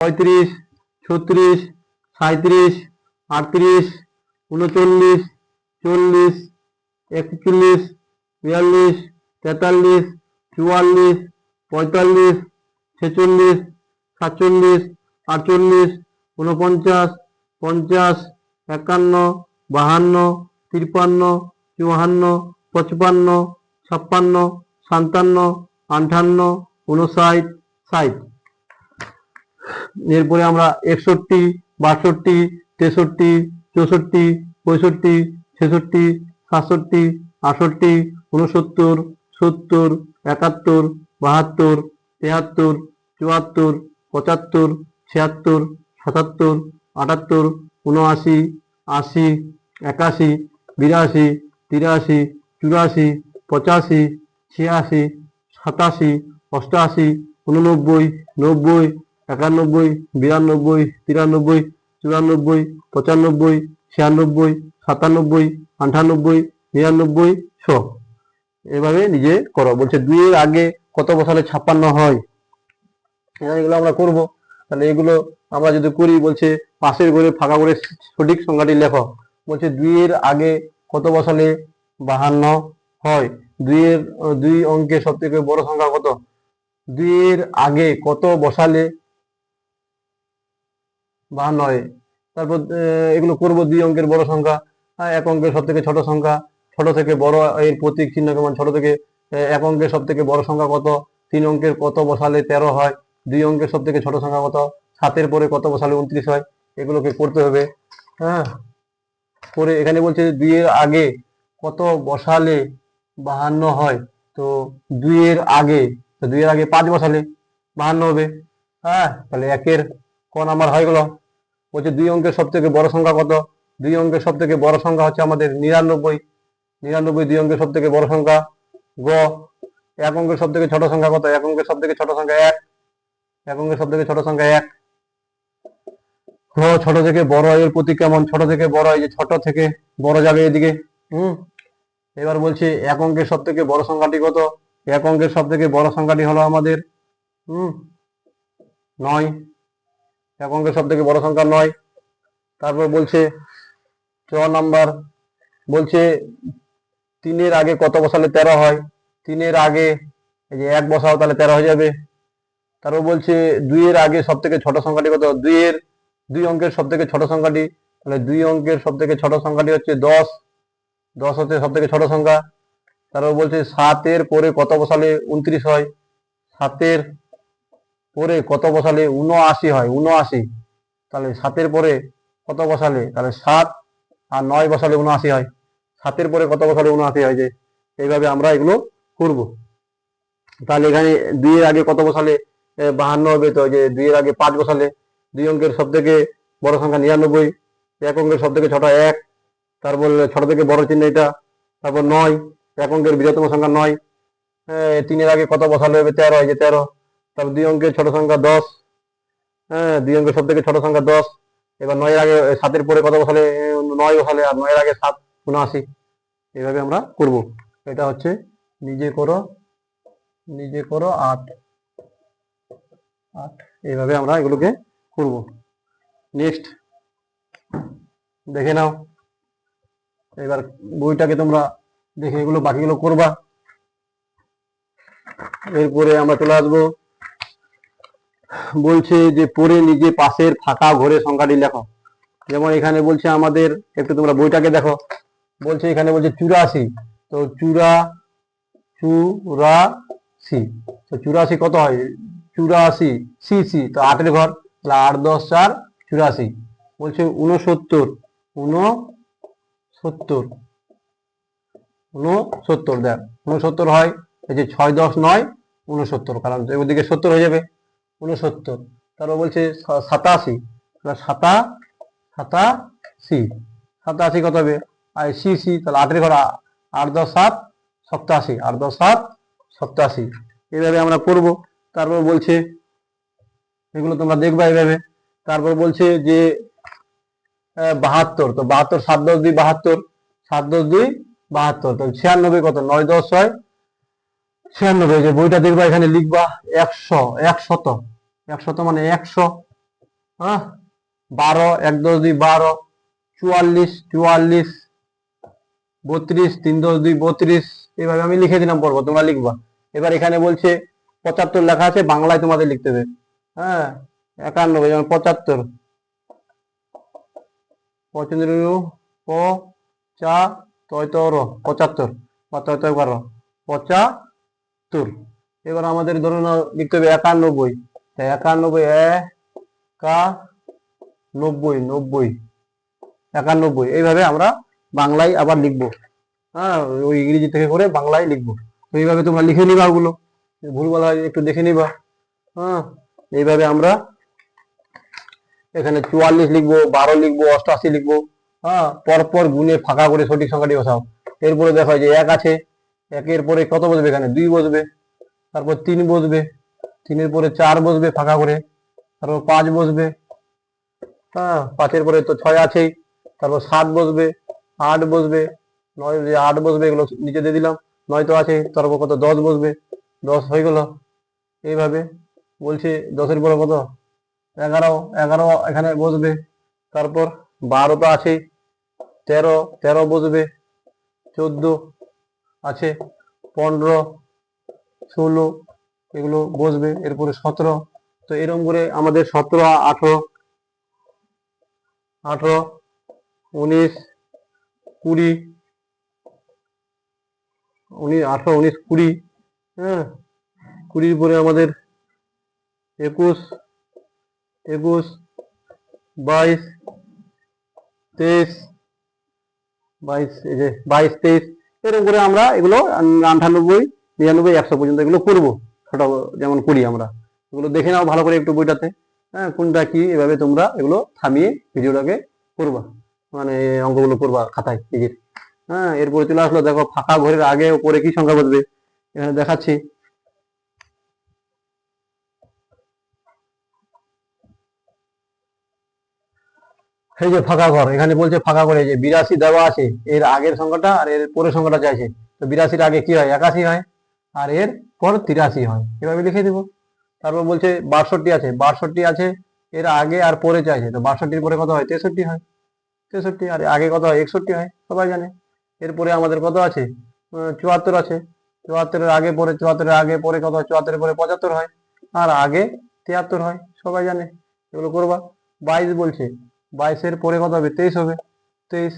35, 36, 37, 38, 39, 40, 41, 42, 43, 44, 45, 46, 47, 48, 49, 50, 51, 52, 53, 54, 55, 56, 57, 58, 59, 60। এরপরে আমরা 61, 62, 63, 64, 65, 66, 67, 68, 69, 70, 71, 72, 73, 74, 75, 76, 77, 78, 79, 80, 81, 82, 83, 84, 85, 86, 87, 88, 89, 90, 91, 92, 93, 94, 95, 96, 97, 98, 99, 100। এভাবে নিজে করো। বলছে 2 এর আগে কত বসালে 56 হয়, এগুলো আমরা করব। তাহলে এগুলো আমরা যদি করি, বলছে পাশের ঘরে ফাঁকা করে সঠিক সংখ্যাটি লেখো। বলছে 2 এর আগে কত বসালে 52 হয়। 2 অঙ্কের সব থেকে বড় সংখ্যা কত? 2 এর আগে কত বসালে 52 হয়। তারপর এগুলো করব। 2 অঙ্কের বড় সংখ্যা, 1 অঙ্কের সব থেকে ছোট সংখ্যা, ছোট থেকে বড় এর প্রতীক চিহ্ন কেমন, ছোট থেকে 1 অঙ্কের সব থেকে বড় সংখ্যা কত, 3 অঙ্কের কত বসালে 13 হয়, 2 অঙ্কের সব থেকে ছোট সংখ্যা কত, 7 পরে কত বসালে 29 হয়। এগুলোকে করতে হবে। হ্যাঁ, করে এখানে বলছে 2 এর আগে কত বসালে 52 হয়। তো 2 এর আগে, তো 2 এর আগে 5 বসালে 52 হবে। হ্যাঁ, তাহলে 1 এর ক নাম্বার হয়ে গেল। বলছে 2 অঙ্কের সব থেকে বড় সংখ্যা কত? 2 অঙ্কের সব থেকে বড় সংখ্যা হচ্ছে আমাদের 99। 99 2 অঙ্কের সব থেকে বড় সংখ্যা। গ 1 অঙ্কের সব থেকে ছোট সংখ্যা কত? 1 অঙ্কের সব থেকে ছোট সংখ্যা 1। 1 অঙ্কের সব থেকে ছোট সংখ্যা 1। গ ছোট থেকে বড় এর প্রতীক কেমন? ছোট থেকে বড়, এই যে ছোট থেকে বড় যাবে এদিকে। এবার বলছে 1 অঙ্কের সব থেকে বড় সংখ্যাটি কত? 1 অঙ্কের সব থেকে বড় সংখ্যাটি হলো আমাদের 9। 1 অঙ্কের সব থেকে বড় সংখ্যা 9। তারপর বলছে 4 নাম্বার, বলছে 3 এর আগে কত বসালে 13 হয়। 3 এর আগে এই যে 1 বসাও, তাহলে 13 হয়ে যাবে। তারপর বলছে 2 এর আগে সব থেকে ছোট সংখ্যাটি কত? 2 অঙ্কের সব থেকে ছোট সংখ্যাটি, তাহলে 2 অঙ্কের সব থেকে ছোট সংখ্যাটি হচ্ছে 10। 10 হচ্ছে সব থেকে ছোট সংখ্যা। তারপর বলছে 7 এর পরে কত বসালে 29 হয়। 7 এর পরে কত বসালে 79 হয়। 79, তাহলে 7 এর পরে কত বসালে, তাহলে 7 আর 9 বসালে 79 হয়। 7 এর পরে কত বসালে 79 হয়। যে এইভাবে আমরা এগুলো করব। তাহলে এখানে 2 এর আগে কত বসালে 52 হবে। তো যে 2 এর আগে 5 বসালে, 2 অঙ্কের সব থেকে বড় সংখ্যা 99, 1 অঙ্কের সব থেকে ছোট 1, তারপর ছোট থেকে বড় চিহ্ন এটা, তারপর 9, 1 অঙ্কের বৃহত্তম সংখ্যা 9। 3 এর আগে কত বসালে হবে 13, এই যে 13। তারপর 2 অঙ্কের ছোট সংখ্যা 10। হ্যাঁ, 2 অঙ্কের সব থেকে ছোট সংখ্যা 10। এবার 9 এর আগে 7 এর পরে কত বসালে 9 বসালে, আর 9 এর আগে 7, 79। এইভাবে আমরা করব। এটা হচ্ছে নিজে করো, নিজে করো 8। এইভাবে আমরা এগুলোকে করব। নেক্সট দেখে নাও। এবার বইটাকে তোমরা দেখে এগুলো বাকিগুলো করবা। এরপরে আমরা চলে আসবো, বলছে যে পড়ে নিজে পাশের ফাঁকা ঘরে সংখ্যাটি লেখো। যেমন এখানে বলছে আমাদের, একটু তোমরা বইটাকে দেখো। বলছে এখানে বলছে 84। তো 84, তো 84 কত হয়? 84 সি সি, তো 8 এর ঘর, তাহলে 8 10 4 84। বলছে 69, 69, 69 দেখ 69 হয়। এই যে 6 10 9 69, কারণ ওইদিকে 70 হয়ে যাবে 69। তারপর বলছে 87, 87, 87 কত হবে? আর সি সি, তাহলে 8 এর ঘর 8 10 7 87, 8 10 7 87। এইভাবে আমরা করব। তারপর বলছে এগুলো তোমরা দেখবা এইভাবে। তারপর বলছে যে 72, তো 72 7 10 2 72, 7 10 2 72। তো 96 কত? 9 10 6 96। যে বইটা দেখবা, এখানে লিখবা 100, 100, 100 মানে 100। হ্যাঁ 12, 1 10 2 12, 44 44, 32, 3 10 2 32, এইভাবে আমি লিখে দিলাম পর্ব, তোমরা লিখবা। এবার এখানে বলছে 75 লেখা আছে, বাংলায় তোমাদের লিখতে হবে। হ্যাঁ 91, যেমন 75, 75 75 বা 75। এবার আমাদের ধরুন লিখতে হবে 91, 91 90 90 91, এইভাবে আমরা বাংলায় আবার লিখবো। হ্যাঁ ওই ইংরেজি থেকে করে বাংলায় লিখবো। তো এইভাবে তোমরা লিখে নিবা, ওগুলো ভুল বলা হয় একটু দেখে নিবা। হ্যাঁ এইভাবে আমরা এখানে 44 লিখবো, 12 লিখবো, 88 লিখবো। হ্যাঁ পরপর গুনে ফাঁকা করে সঠিক সংখ্যাটি বসাও। এরপরে দেখো যে 1 আছে, 1-এর পরে কত বসবে? এখানে 2 বসবে, তারপর 3 বসবে, 3-এর পরে 4 বসবে ফাঁকা করে, তারপর 5 বসবে। হ্যাঁ 5-এর পরে তো 6 আছেই, তারপর 7 বসবে, 8 বসবে, 9 8 বসবে, এগুলো নিচে দিয়ে দিলাম। 9 তো আছে, তারপর কত? 10 বসবে, 10 হয়ে গেল। এইভাবে বলছে 10-এর পরে কত? 11 11 এখানে বসবে, তারপর 12 তো আছেই, 13 13 বসবে, 14 আছে, 15 16 এগুলো বসবে, এরপরে 17। তো এরকম করে আমাদের 17 18 18 19 20 18 19 20, হ্যাঁ 20-র পরে আমাদের 21 22 22 23 এই যে 22 23, এরকম করে আমরা এগুলো 98 99 100 পর্যন্ত এগুলো করবো। ছোট যেমন করি আমরা, এগুলো দেখে নাও ভালো করে একটু বইটাতে। হ্যাঁ কোনটা কি, এভাবে তোমরা এগুলো থামিয়ে ভিডিওটাকে করবা, মানে অঙ্কগুলো করবা খাতায় নিজের। হ্যাঁ এরপরে চলে আসলো, দেখো ফাঁকা ঘরের আগে ও পরে কি সংখ্যা বসবে, এখানে দেখাচ্ছি। এই যে ফাঁকা ঘর, এখানে বলছে ফাঁকা ঘরে যে 82 দেওয়া আছে, এর আগের সংখ্যাটা আর এর পরের সংখ্যাটা চাইছে। তো 82-র আগে কি হয়? 81 হয়, আর এর পর 83 হয়, এভাবে লিখে দিব। তারপর বলছে 62 আছে, 62 আছে, এর আগে আর পরে চাইছে। তো 62-র পরে কত হয়? 63 হয়, 63, আর আগে কত হয়? 61 হয়, সবাই জানে। এরপরে আমাদের কত আছে? 74 আছে, 74-এর আগে পরে, 74-এর আগে পরে কত হয়? 74-এর পরে 75 হয়, আর আগে 73 হয়, সবাই জানে। এগুলো করবা। 22 বলছে, 22-এর পরে কত হবে? 23 হবে, 23,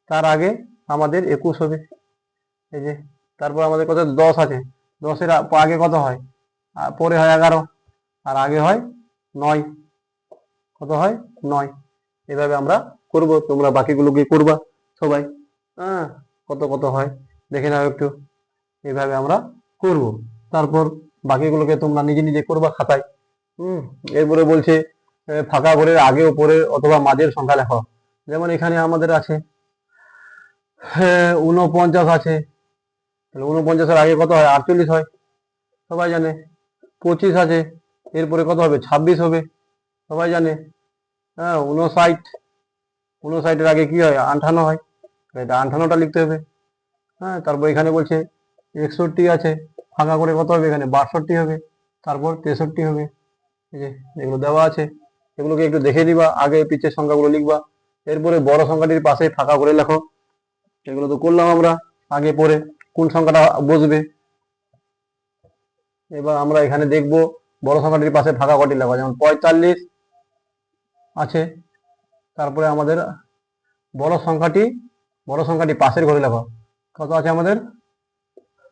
তার আগে আমাদের 21 হবে, এই যে। তারপর আমাদের কত? 10 আছে, 10-এর আগে কত হয়? পরে হয় 11, আর আগে হয় 9, কত হয়? 9। এভাবে আমরা করব, তোমরা বাকিগুলো কি করবা সবাই। হ্যাঁ কত কত হয় দেখে নাও একটু, এইভাবে আমরা করব। তারপর বাকিগুলোকে তোমরা নিজে নিজে করবা খাতায়। এরপরে বলছে ফাঁকা ঘরের আগে ও পরে অথবা মাঝের সংখ্যা লেখো। যেমন এখানে আমাদের আছে 49 আছে, তাহলে 49-এর আগে কত হয়? 48 হয়, সবাই জানে। 25 আছে, এরপরে কত হবে? 26 হবে, সবাই জানে। হ্যাঁ 59, 59-এর আগে কি হয়? 58 হয়, এটা 58টা লিখতে হবে। হ্যাঁ তারপর এখানে বলছে 61 আছে, ফাঁকা করে কত হবে? এখানে 62 হবে, তারপর 63 হবে, এই যে এগুলো দেওয়া আছে। এগুলোকে একটু দেখে দিবা, আগে পিছের সংখ্যাগুলো লিখবা। এরপরে বড় সংখ্যাটির পাশে ফাঁকা করে লেখো। এগুলো তো করলাম আমরা, আগে পরে কোন সংখ্যাটা বসবে। এবার আমরা এখানে দেখব বড় সংখ্যাটির পাশে ফাঁকা কটি লেখা, যেমন 45 আছে, তারপরে আমাদের বড় সংখ্যাটি পাশের ঘরে লেখা, কত আছে আমাদের?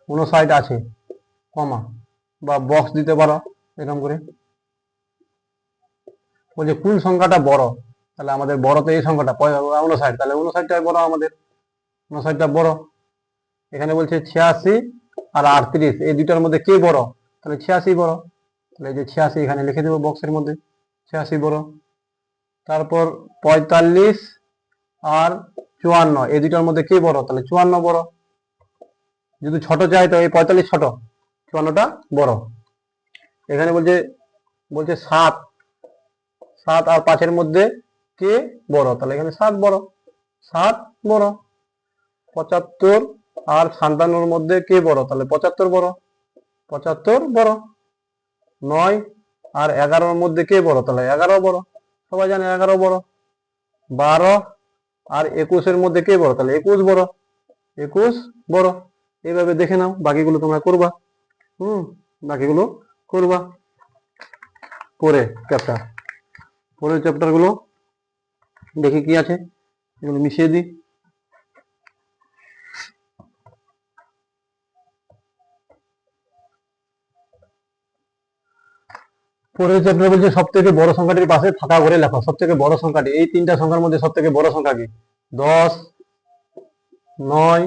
59 আছে, কমা বা বক্স দিতে পারো এরকম করে। বলছে কোন সংখ্যাটা বড়, তাহলে আমাদের বড় তো এই সংখ্যাটা 59, তাহলে 59টাই বড়, আমাদের 59টা বড়। এখানে বলছে 86 আর 38, এই দুইটার মধ্যে কে বড়? তাহলে 86 বড়, তাহলে এই যে 86 এখানে লিখে দেবো বক্সের মধ্যে, 86 বড়। তারপর 45 আর 54, এই দুইটার মধ্যে কে বড়? তাহলে 54 বড়। যদি ছোট চাই তো এই 45 ছোট, 54টা বড়। এখানে বলছে বলছে 7 আর 5-এর মধ্যে কে বড়? তাহলে এখানে 7 বড়, 7 বড়। 75 আর 57-র মধ্যে কে বড়? তাহলে 75 বড়, 75 বড়। 9 আর 11-র মধ্যে কে বড়? তাহলে 11 বড়, সবাই জানে 11 বড়, 12 আর 21-এর মধ্যে কে বড়? তাহলে 21 বড়, 21 বড়। এইভাবে দেখে নাও, বাকিগুলো তোমরা করবা। বাকিগুলো করবা। পরে চ্যাপ্টার, পরের চ্যাপ্টার গুলো দেখি কি আছে, এগুলো মিশিয়ে দিই। পরের চ্যাপ্টার বলছে সব থেকে বড় সংখ্যাটির পাশে ফাঁকা করে লেখো। সব থেকে বড় সংখ্যাটি, এই তিনটা সংখ্যার মধ্যে সব থেকে বড় সংখ্যা কি? 10, 9,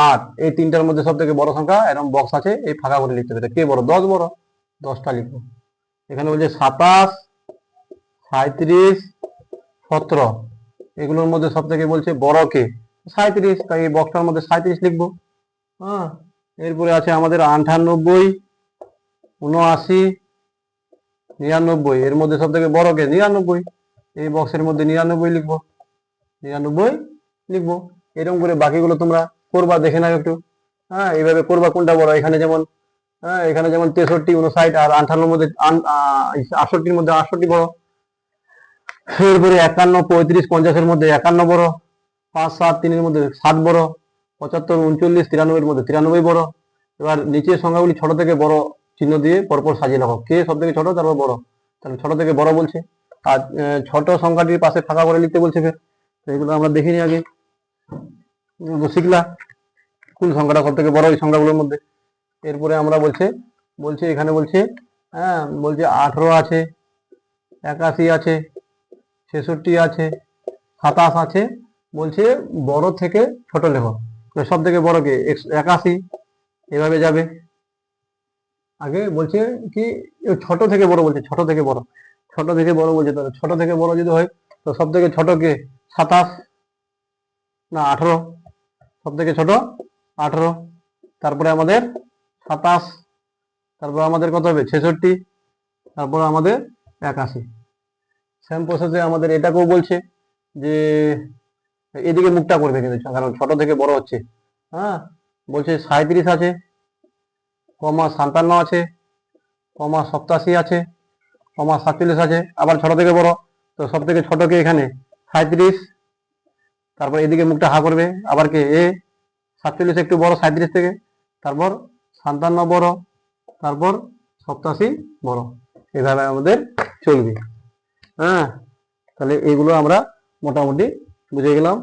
8, এই তিনটার মধ্যে সব থেকে বড় সংখ্যা এরকম বক্স আছে, এই ফাঁকা করে লিখতে হবে। কে বড়? 10 বড়, 10টা লিখবো। এখানে বলছে 27, 37, 17, এগুলোর মধ্যে সব থেকে বলছে বড় কে? 37, তাই এই বক্সটার মধ্যে 37 লিখবো। হ্যাঁ, এরপরে আছে আমাদের 98, 79, 99, এর মধ্যে সব থেকে বড় কে? 99, এই বক্সের মধ্যে 99 লিখবো, 99 লিখবো। এরকম করে বাকিগুলো তোমরা করবা, দেখে নাও একটু। হ্যাঁ, এইভাবে করবা কোনটা বড়। এখানে যেমন 63, 59 আর 58-র মধ্যে 68-র মধ্যে 68 বড়। এরপরে 51, 35, 50-এর মধ্যে 51 বড়। 5, 7, 3-এর মধ্যে 7 বড়। 75, 39, 93-এর মধ্যে 93 বড়। এবার নিচের সংখ্যাগুলি ছোট থেকে বড় চিহ্ন দিয়ে পরপর সাজিয়ে রাখো। কে সব থেকে ছোট, তারপর বড়। তাহলে ছোট থেকে বড় বলছে, আর ছোট সংখ্যাটির পাশে ফাঁকা করে লিখতে বলছে। ফের এগুলো আমরা দেখিনি আগে, শিখলা কোন সংখ্যাটা সব থেকে বড় এই সংখ্যাগুলোর মধ্যে। এরপরে আমরা বলছে এখানে বলছে, বলছে 18 আছে, 81 আছে, 66 আছে, 27 আছে। বলছে বড় থেকে ছোট লেখো। সব থেকে বড় কে? 81, এভাবে যাবে। আগে বলছে কি ছোট থেকে বড় বলছে, ছোট থেকে বড়, ছোট থেকে বড় বলছে। তাহলে ছোট থেকে বড় যদি হয় তো সব থেকে ছোট কে? 27 না 18, সব থেকে ছোট 18। তারপরে আমাদের 27, তারপর আমাদের কত হবে? 66, তারপর আমাদের 81। সেম প্রসেসে আমাদের এটাকেও বলছে যে এদিকে মুখটা করবে কিন্তু, কারণ ছোট থেকে বড় হচ্ছে। হ্যাঁ, বলছে 37 আছে, কমা 57 আছে, কমা 87 আছে, কমা 47 আছে। আবার ছোট থেকে বড়, তো সব থেকে ছোট কে? এখানে 37। তারপর এদিকে মুখটা হা করবে, আবার কে? 47 একটু বড় 37 থেকে, তারপর 57 বড়, তারপর 87 বড়। এভাবে আমাদের চলবে। হ্যাঁ, তাহলে এগুলো আমরা মোটামুটি বুঝে গেলাম।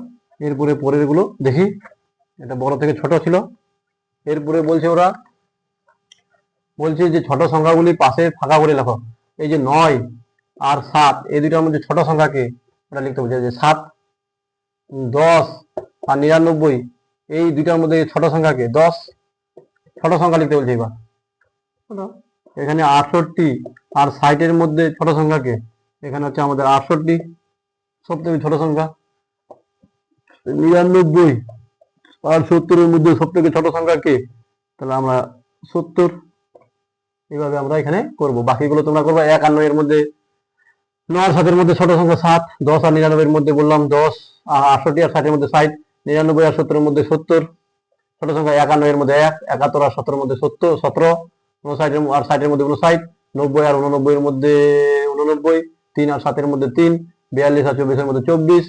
এরপরে পরের গুলো দেখি। এটা বড় থেকে ছোট ছিল। এরপরে বলছে ওরা, বলছে যে ছোট সংখ্যাগুলি পাশে ফাঁকা করে লেখো। এই যে 9 আর 7, এই দুইটার মধ্যে ছোট সংখ্যাকে ওটা লিখতে বলছে। যে 7, 10 আর 99, এই দুইটার মধ্যে ছোট সংখ্যাকে? 10, ছোট সংখ্যা লিখতে বলছে। এবার এখানে 68 আর 60-এর মধ্যে ছোট সংখ্যাকে? এখানে হচ্ছে আমাদের 68 সব থেকে ছোট সংখ্যা। 99 আর 70-এর মধ্যে সব থেকে ছোট সংখ্যা কে? তাহলে আমরা 70। এইভাবে আমরা এখানে করব। বাকিগুলো তোমরা করবো। 51 এর মধ্যে 9 আর 7-এর মধ্যে ছোট সংখ্যা 7, 10 আর 99-এর মধ্যে বললাম 10, 68 আর 60-এর মধ্যে 60, 99 আর 70-এর মধ্যে 70, ছোট সংখ্যা 51 এর মধ্যে 1, 71 আর 17-এর মধ্যে 17, 59 আর 60-এর মধ্যে 59, 90 আর 89-এর মধ্যে 89, 3 আর 7-এর মধ্যে 3, 42 আর 24-এর মধ্যে 24,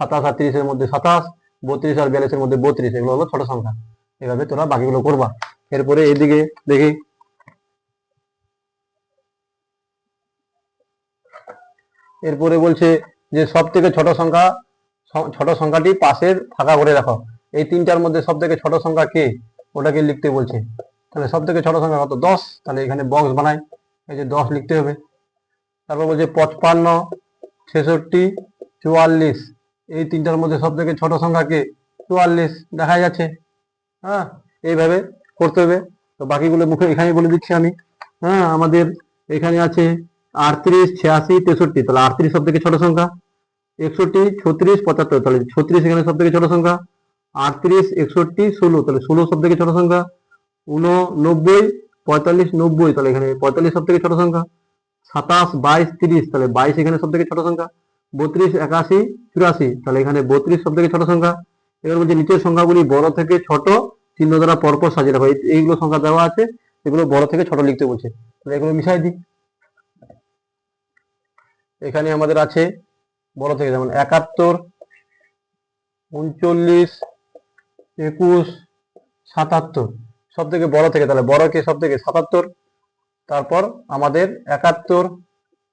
27 আর 30-এর মধ্যে 27, 32 আর 42-এর মধ্যে 32। এগুলো হলো ছোট সংখ্যা। এভাবে তোরা বাকিগুলো করবা। এরপরে এইদিকে দেখি। এরপরে বলছে যে সব থেকে ছোট সংখ্যাটি পাশের ফাঁকা করে রাখো। এই তিনটার মধ্যে সব থেকে ছোট সংখ্যা কে? ওটাকে লিখতে বলছে। তাহলে সব থেকে ছোট সংখ্যা কত? 10। তাহলে এখানে বক্স বানাই, এই যে 10 লিখতে হবে। তারপর বলছে 55, 66, 44, এই তিনটার মধ্যে সব থেকে ছোট সংখ্যা কে? 44, দেখা যাচ্ছে। হ্যাঁ, এইভাবে করতে হবে। তো বাকিগুলো মুখে এখানে বলে দিচ্ছি আমি। হ্যাঁ, আমাদের এখানে আছে 38, 86, 63, তাহলে 38 সব থেকে ছোট সংখ্যা। 61, 36, 75, তাহলে 36 এখানে সব থেকে ছোট সংখ্যা। 38, 61, 16, তাহলে 16 সব থেকে ছোট সংখ্যা। 89, 45, 90, তাহলে এখানে 45 সব থেকে ছোট সংখ্যা। 27, 22, 30, তাহলে 22 এখানে সব থেকে ছোট সংখ্যা। 32, 81, 84, তাহলে এখানে 32 সব থেকে ছোট সংখ্যা। এবার বলছে নিচের সংখ্যাগুলি বড় থেকে ছোট চিহ্ন দ্বারা পরপর সাজিয়ে রাখো। এইগুলো সংখ্যা দেওয়া আছে, এগুলো বড় থেকে ছোট লিখতে বলছে। তাহলে এগুলো মিশাই দিই। এখানে আমাদের আছে বড় থেকে, যেমন 71, 39, 21, 77 সব থেকে বড় থেকে, তাহলে বড় কে সব থেকে? 77, তারপর আমাদের 71,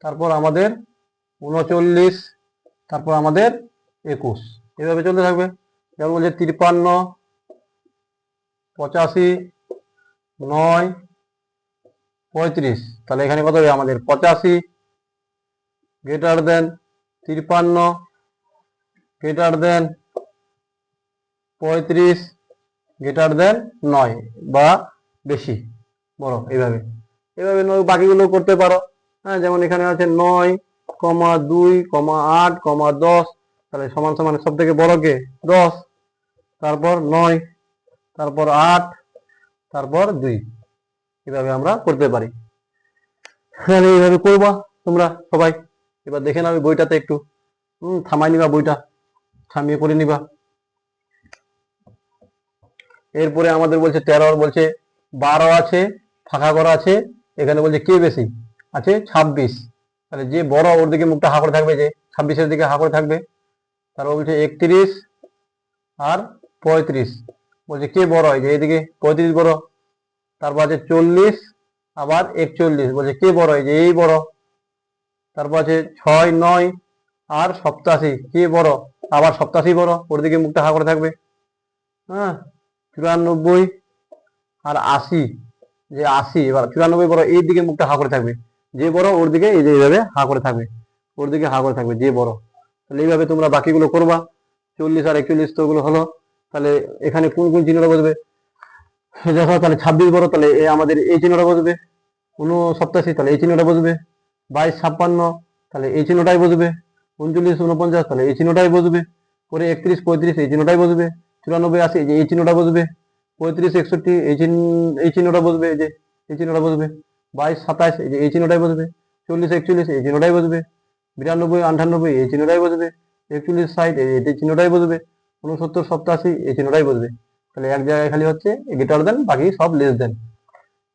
তারপর আমাদের 39, তারপর আমাদের 21, এভাবে চলতে থাকবে। যেমন বলছে 53, 85, 9, 35, তাহলে এখানে কত হবে আমাদের? 85 greater than 53 greater than 35 greater than 9 বা বেশি বড়, এইভাবে এভাবে বাকিগুলো করতে পারো। হ্যাঁ, যেমন এখানে আছে 9, 2, 8, 10, তাহলে সমান সমান সব থেকে বড় কে? 10, তারপর 9, তারপর 8, তারপর 2, এভাবে আমরা করতে পারি। হ্যাঁ, এইভাবে করবা তোমরা সবাই। এবার দেখে নাও বইটাতে একটু থামাই নিবা, বইটা থামিয়ে করে নিবা। এরপরে আমাদের বলছে 13, বলছে 12 আছে, ফাঁকা করা আছে, এখানে বলছে কে বেশি আছে? 26, তাহলে যে বড় ওর দিকে মুখটা হা করে থাকবে, যে 26-এর দিকে হা করে থাকবে। তারপর বলছে 31 আর 35, বলছে কে বড় হয়? যে এইদিকে 35 বড়। তারপর আছে 40 আবার 41, বলছে কে বড় হয়? যে এই বড়। তারপর আছে 6, 9 আর 87, কে বড়? আবার 87 বড়, ওর দিকে মুখটা হা করে থাকবে। হ্যাঁ, 94 আর 80, যে 80, এবার 94 বড়, এই দিকে মুখটা হা করে থাকবে, যে বড় ওর দিকে এই যে এইভাবে হা করে থাকবে, ওর দিকে হা করে থাকবে যে বড়। তাহলে এইভাবে তোমরা বাকিগুলো করবা। 40 আর 41 তো ওগুলো হলো। তাহলে এখানে কোন কোন চিহ্নটা বসবে দেখো, তাহলে 26 বড়, তাহলে আমাদের এই চিহ্নটা বসবে। 89, তাহলে এই চিহ্নটা বসবে। 22, 56, তাহলে এই চিহ্নটাই বসবে। 39, 49, তাহলে এই চিহ্নটাই বসবে। পরে 31, 35, এই চিহ্নটাই বসবে। 94, 80, যে এই চিহ্নটা বসবে। 35, 61, এই চিহ্নটা বসবে, এই যে এই চিহ্নটা বসবে। 22, 27, এই যে এই চিহ্নটাই বসবে। 40, 41, এই চিহ্নটাই বসবে। 92, 98, এই চিহ্নটাই বসবে। 41, 60, এই চিহ্নটাই বসবে। 69, 87, এই চিহ্নটাই বসবে। তাহলে এক জায়গায় খালি হচ্ছে গ্রেটার দেন, বাকি সব লেস দেন।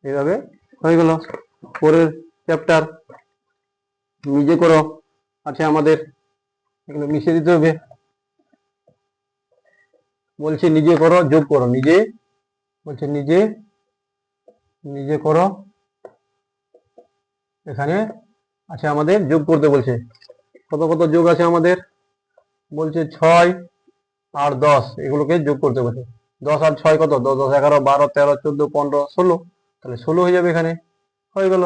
এইভাবে হয়ে গেল। পরের চ্যাপ্টার নিজে করো আছে আমাদের, এগুলো মিশিয়ে দিতে হবে। বলছে নিজে করো, যোগ করো। নিজে বলছে নিজে নিজে করো, এখানে আছে আমাদের যোগ করতে বলছে। কত কত যোগ আছে আমাদের? বলছে 6 আর 10, এগুলোকে যোগ করতে বলছে। 10 আর 6 কত? 10, 10, 11, 12, 13, 14, 15, 16, তাহলে 16 হয়ে যাবে এখানে, হয়ে গেল।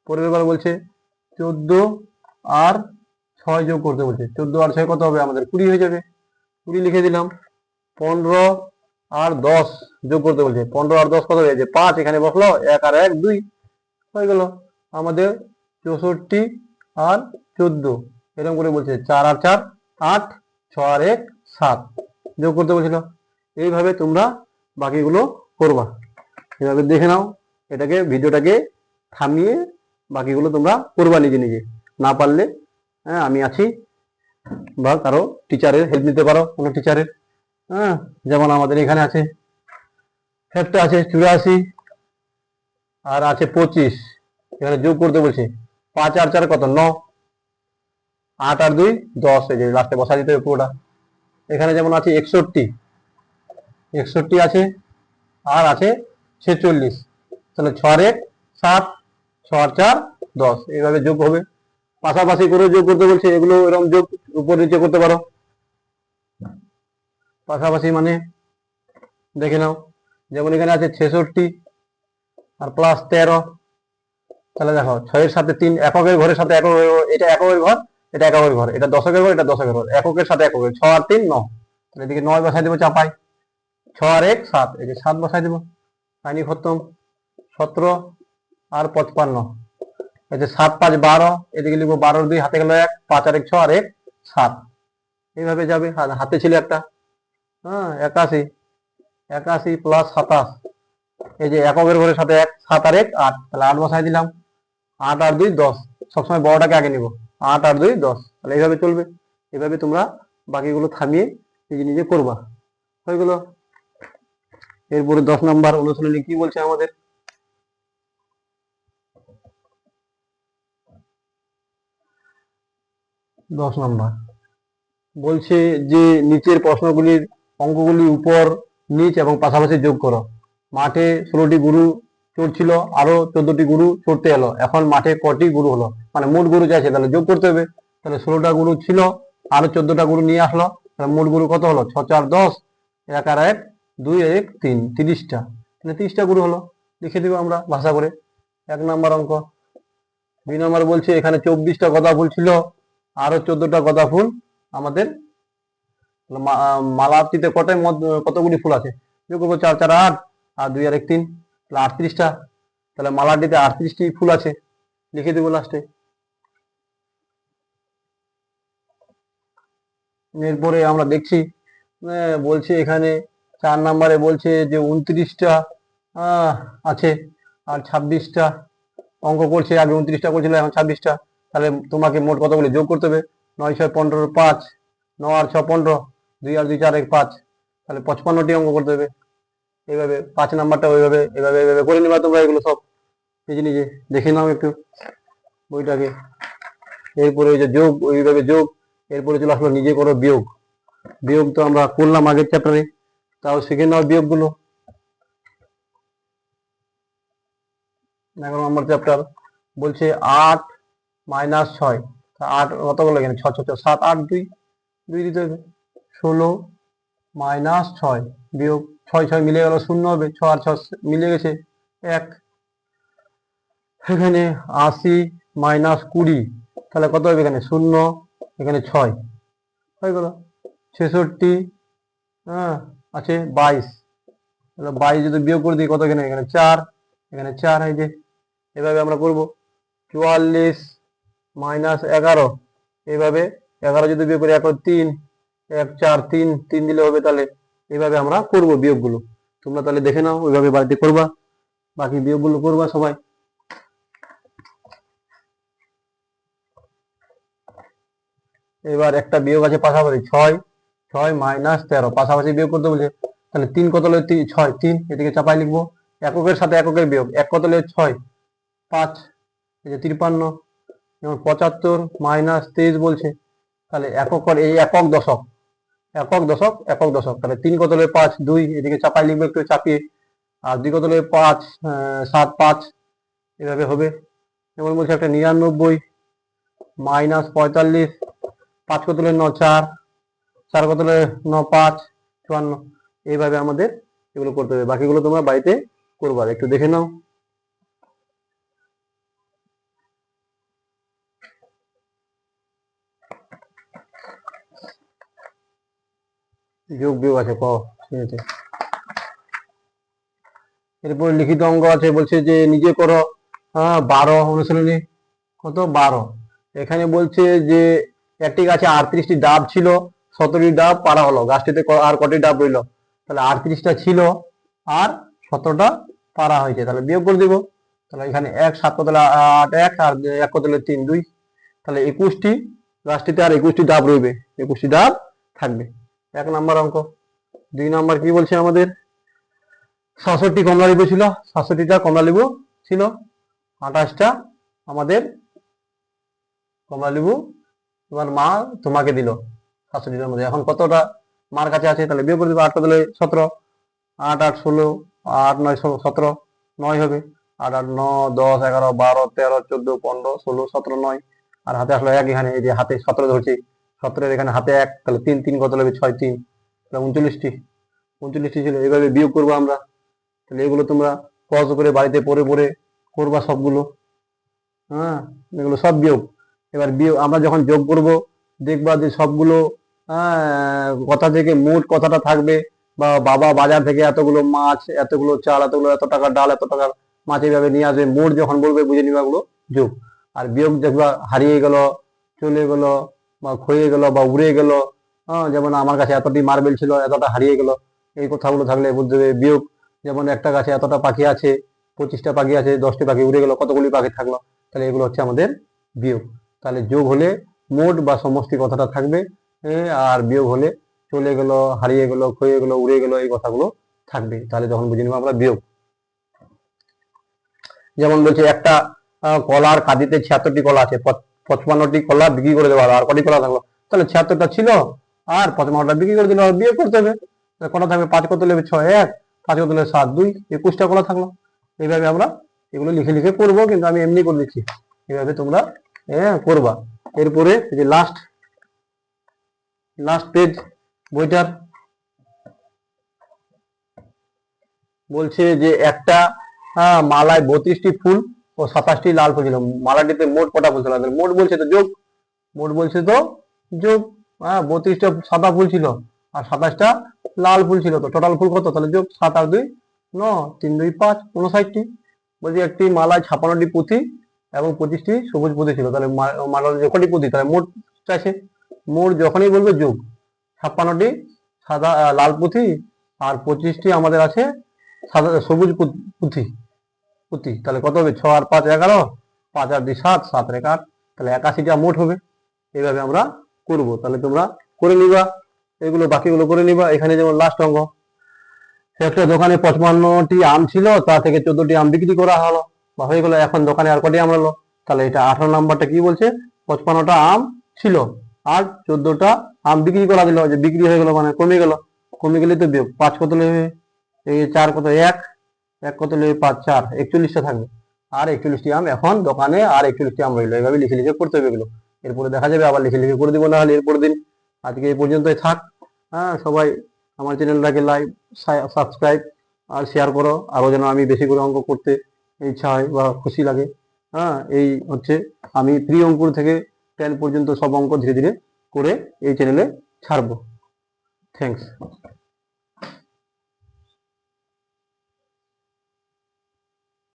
পরের বার বলছে 14 আর 6 যোগ করতে বলছে। 14 আর 6 কত হবে আমাদের? 20 হয়ে যাবে, 20 লিখে দিলাম। 15 আর 10 যোগ করতে বলছে। 15 আর 10 কত হয়ে যাবে? 5, এখানে বসলো 1 আর 1 2, হয়ে গেল আমাদের 64 আর 14, এরকম করে বলছে। 4 আর 4 8, 6 আর 1 7 যোগ করতে বলছিল। এইভাবে তোমরা বাকিগুলো করবা। এভাবে দেখে নাও, এটাকে ভিডিওটাকে থামিয়ে বাকিগুলো তোমরা করবা নিজে নিজে। না পারলে হ্যাঁ আমি আছি, বা কারো টিচারের হেল্প নিতে পারো, কোনো টিচারের। হ্যাঁ, যেমন আমাদের এখানে আছে একটা আছে 84 আর আছে 25, এখানে যোগ করতে বলছে। 5 আর 4 কত? 9, 8 আর 2 10, এই যে লাস্টে বসা দিতে হবে পুরোটা। এখানে যেমন আছে 61 আছে, আর আছে 46, তাহলে 6 আর 1 7, 6 আর 4 10, এইভাবে যোগ হবে। পাশাপাশি করে যোগ করতে বলছে, এগুলো এরকম যোগ উপর নিচে করতে পারো। পাশাপাশি মানে দেখে নাও, যেমন এখানে আছে 66 আর প্লাস 13, তাহলে দেখো 6 এর সাথে 3, এককের ঘরের সাথে একক, এটা এককের ঘর, এটা এককের ঘর, এটা দশকের ঘর, এটা দশকের ঘর, এককের সাথে এককের। 6 আর 3 9, তাহলে এদিকে 9 বসাই দেবো চাপাই। 6 আর 1 7, এই যে 7 বসাই দেবো, আইনি খতম। 17 আর 55, এই যে 7 5 12, এদিকে লিখবো 12 2 হাতে গেল 1, 5 আর 1 6 আর 1 7, এইভাবে যাবে। হাতে ছিল একটা, হ্যাঁ 81 প্লাস 27, এই যে এককের ঘরের সাথে 1, 7 আর 1 8, তাহলে 8 বসাই দিলাম। 8 আর 2 10, সবসময় বড়টাকে আগে নিব। 8 আর 2 10, তাহলে এইভাবে চলবে। এইভাবে তোমরা বাকিগুলো থামিয়ে নিজে নিজে করবা, হয়ে গেল। এরপরে 10 নম্বর অনুশীলনী কি বলছে আমাদের? 10 নম্বর বলছে যে নিচের প্রশ্নগুলির অঙ্কগুলি উপর নিচ এবং পাশাপাশি যোগ করো। মাঠে 16টি গরু চড়ছিল, আরো 14টি গরু চড়তে এলো, এখন মাঠে কটি গরু হলো? মানে মোট গরু যাচ্ছে, তাহলে যোগ করতে হবে। তাহলে 16টা গরু ছিল, আরো 14টা গরু নিয়ে আসলো, তাহলে মোট গরু কত হলো? 6 4 10, 1 আর 1 2 1 3, 30টা। তাহলে 30টা গরু হলো, লিখে দিব আমরা ভাষা করে। 1 নম্বর অঙ্ক। 2 নম্বর বলছে এখানে 24টা গাঁদা ফুল ছিল, আরো 14টা গাঁদা ফুল আমাদের মালাটিতে কতগুলি ফুল আছে? যোগ করবো 4 4 8 আর 2 আর 1 3, তাহলে 38টা। তাহলে মালাটিতে 38টি ফুল আছে, লিখে দেবো লাস্টে। এরপরে আমরা দেখছি বলছে এখানে 4 নম্বরে বলছে যে 29টা আছে আর 26টা অঙ্ক করছে। আগে 29টা করছিল, এখন 26টা। তাহলে তোমাকে মোট কতগুলি যোগ করতে হবে? 9 6 15 5, 9 আর 6 15, 2 আর 2 4 1 5, তাহলে 55টি অঙ্ক করতে হবে। এইভাবে 5 নাম্বারটা ওইভাবে এভাবে এভাবে করে নিবা তোমরা, এগুলো সব নিজে নিজে দেখে নাও একটু বইটাকে। এরপরে ওই যে যোগ, ওইভাবে যোগ। এরপরে চলে আসলো নিজে করো বিয়োগ। বিয়োগ তো আমরা করলাম আগের চ্যাপ্টারে, তাও শিখে নাও বিয়োগ গুলো। 11 নম্বর চ্যাপ্টার বলছে 8 মাইনাস 6, 8 কতগুলো এখানে? 6 6 7 8 2, 2 দিতে হবে। 16 মাইনাস 6 বিয়োগ 6 6 মিলে গেল 0 হবে, 6 আর 6 মিলে গেছে 1। এখানে 80 মাইনাস 20, তাহলে কত হবে? এখানে 0, এখানে 6 হয়ে গেল। 66 আছে 22, তাহলে 22 যদি বিয়োগ করে দিই কত? এখানে 4, এখানে 4 এই যে এভাবে আমরা করব। 44 মাইনাস 11, এইভাবে 11 যদি বিয়োগ করি 1 3, 1 4 3, 3 দিলে হবে। তাহলে এইভাবে আমরা করব বিয়োগগুলো। তোমরা তাহলে দেখে নাও, ওইভাবে বাড়িতে করবা, বাকি বিয়োগগুলো করবা সবাই। এবার একটা বিয়োগ আছে পাশাপাশি, 6 6 মাইনাস 13 পাশাপাশি বিয়োগ করতে বলছে। তাহলে 3 কত হলো? 6 3, এদিকে চাপাই লিখবো। এককের সাথে এককের বিয়োগ, 1 কত হলো? 6 5, এই যে 53। যেমন 75 মাইনাস 23 বলছে, তাহলে একক এই একক দশক, একক দশক, একক দশক। তাহলে 3 কত হলো? 5 2, এদিকে চাপাই লিখবো একটু চাপিয়ে। আর 2 কত হলো? 5 7 5, এভাবে হবে। যেমন বলছে একটা 99 মাইনাস 45, 5 কত হলো? 9 4, 4 কত হলো? 9 5 54। এইভাবে আমাদের এগুলো করতে হবে, বাকিগুলো তোমরা বাড়িতে করবা, একটু দেখে নাও। যোগ বিয়োগ আছে ঠিক আছে। এরপর লিখিত অঙ্ক আছে, বলছে যে নিজে করো 12 অনুশীলনী কত? 12। এখানে বলছে যে একটি গাছে 38টি ডাব ছিল, 17টি ডাব পারা হলো, গাছটিতে আর কটি ডাব রইল? তাহলে 38টা ছিল আর 17টা পারা হয়েছে, তাহলে বিয়োগ করে দিব। তাহলে এখানে 1 7 কত হলো? 8 1 আর 1 কত হলো? 3 2, তাহলে 21টি, গাছটিতে আর 21টি ডাব রইবে, 21টি ডাব থাকবে। 1 নম্বর অঙ্ক। 2 নম্বর কি বলছে আমাদের? 66টি কমলা লেবু ছিল, 67টা কমলা লেবু ছিল, 28টা আমাদের কমলা লেবু তোমার মা তোমাকে দিল 67টার মধ্যে। এখন কতটা মার কাছে আছে? তাহলে বিয়োগ করে দেবো। 8 কত হলো? 17, 8 8 16, 8 9 17, 9 হবে। 8 8 9 10 11 12 13 14 15 16 17 9, আর হাতে আসলো 1। এখানে এই যে হাতে 17 ধরছি, 17 এখানে হাতে 1, তাহলে 3 3 কত হবে? 6 3, তাহলে 39টি, 39টি ছিল। এইভাবে বিয়োগ করবো আমরা। তাহলে এগুলো তোমরা সহজ করে বাড়িতে পড়ে পড়ে করবা সবগুলো। এগুলো সব বিয়োগ। এবার বিয়োগ আমরা যখন যোগ করব দেখবা যে সবগুলো কথা থেকে মোট কথাটা থাকবে, বা বাবা বাজার থেকে এতগুলো মাছ, এতগুলো চাল, এতগুলো, এত টাকার ডাল, এত টাকার মাছ, এইভাবে নিয়ে আসবে। মোট যখন বলবে বুঝে নিবা গুলো যোগ। আর বিয়োগ দেখবা হারিয়ে গেল, চলে গেল, বা ক্ষয়ে গেল, বা উড়ে গেল। যেমন আমার কাছে এতটি মার্বেল ছিল, এতটা হারিয়ে গেল, এই কথাগুলো থাকলে বুঝতে হবে বিয়োগ। যেমন একটা গাছে এতটা পাখি আছে, 25টা পাখি আছে, 10টি পাখি উড়ে গেল, কতগুলি পাখি থাকলো? তাহলে এগুলো হচ্ছে আমাদের বিয়োগ। তাহলে যোগ হলে মোট বা সমষ্টি কথাটা থাকবে, আর বিয়োগ হলে চলে গেল, হারিয়ে গেল, ক্ষয়ে গেল, উড়ে গেল, এই কথাগুলো থাকবে। তাহলে যখন বুঝে নেবো আমরা বিয়োগ। যেমন বলছে একটা কলার কাঁদিতে 76টি কলা আছে, 55টি কলা বিক্রি করে দেওয়া, আর কটি কলা থাকলো, তাহলে 76টা ছিল আর 55টা বিক্রি করে দিল, আর বিয়ে করতে হবে। কটা থাকবে, 5 কত নেবে 6 1, 5 কত নেবে 7 2, 21টা কলা থাকলো। এইভাবে আমরা এগুলো লিখে লিখে করবো, কিন্তু আমি এমনি করে দিচ্ছি, এইভাবে তোমরা করবা। এরপরে এই যে লাস্ট পেজ বইটার বলছে যে একটা মালায় 32টি ফুল ও 27টি লাল ফুল ছিল। মালাটিতে মোট কটা ফুল ছিল? মোট বলছে তো যোগ, মোট বলছে তো যোগ। 32টা সাদা ফুল ছিল আর 27টা লাল ফুল ছিল, তো টোটাল ফুল কত? তাহলে যোগ 7 আর 2 9, 3 2 5, 59টি। বলছি একটি মালায় 56টি পুঁথি এবং 25টি সবুজ পুঁথি ছিল, তাহলে মালার যে কটি পুঁথি, তাহলে মোট চাইছে। মোট যখনই বলবে যোগ, 56টি সাদা লাল পুঁথি আর 25টি আমাদের আছে সাদা সবুজ পুঁথি, তাহলে কত হবে? 6 আর 5 11, 5 আর 2 7, 7 আর 1 8, তাহলে 81টা মোট হবে। এইভাবে আমরা করব, তাহলে তোমরা করে নিবা এগুলো, বাকিগুলো করে নিবা। এখানে যেমন লাস্ট অঙ্ক, একটা দোকানে 55টি আম ছিল, তা থেকে 14টি আম বিক্রি করা হলো বা হয়ে গেলো। এখন দোকানে আর কটি আম রইলো? তাহলে এটা 18 নাম্বারটা কি বলছে? 55টা আম ছিল আর 14টা আম বিক্রি করা দিল, যে বিক্রি হয়ে গেল মানে কমে গেল। কমে গেলে তো 5 কত নেবে, এই 4 কত 1, 1 কত নেবে 5 4, 41টা থাকবে। আর 41টি আম এখন দোকানে, আর 41টি আম রইলো। এইভাবে লিখে লিখে করতে হবে এগুলো। এরপরে দেখা যাবে, আবার লিখে লিখে করে দিব না হলে এরপর দিন। আজকে এই পর্যন্তই থাক। সবাই আমার চ্যানেলটাকে লাইক সাবস্ক্রাইব আর শেয়ার করো, আরো যেন আমি বেশি করে অঙ্ক করতে ইচ্ছা হয় বা খুশি লাগে। এই হচ্ছে আমি প্রি অঙ্কুর থেকে 10 পর্যন্ত সব অঙ্ক ধীরে ধীরে করে এই চ্যানেলে ছাড়বো। থ্যাংকস।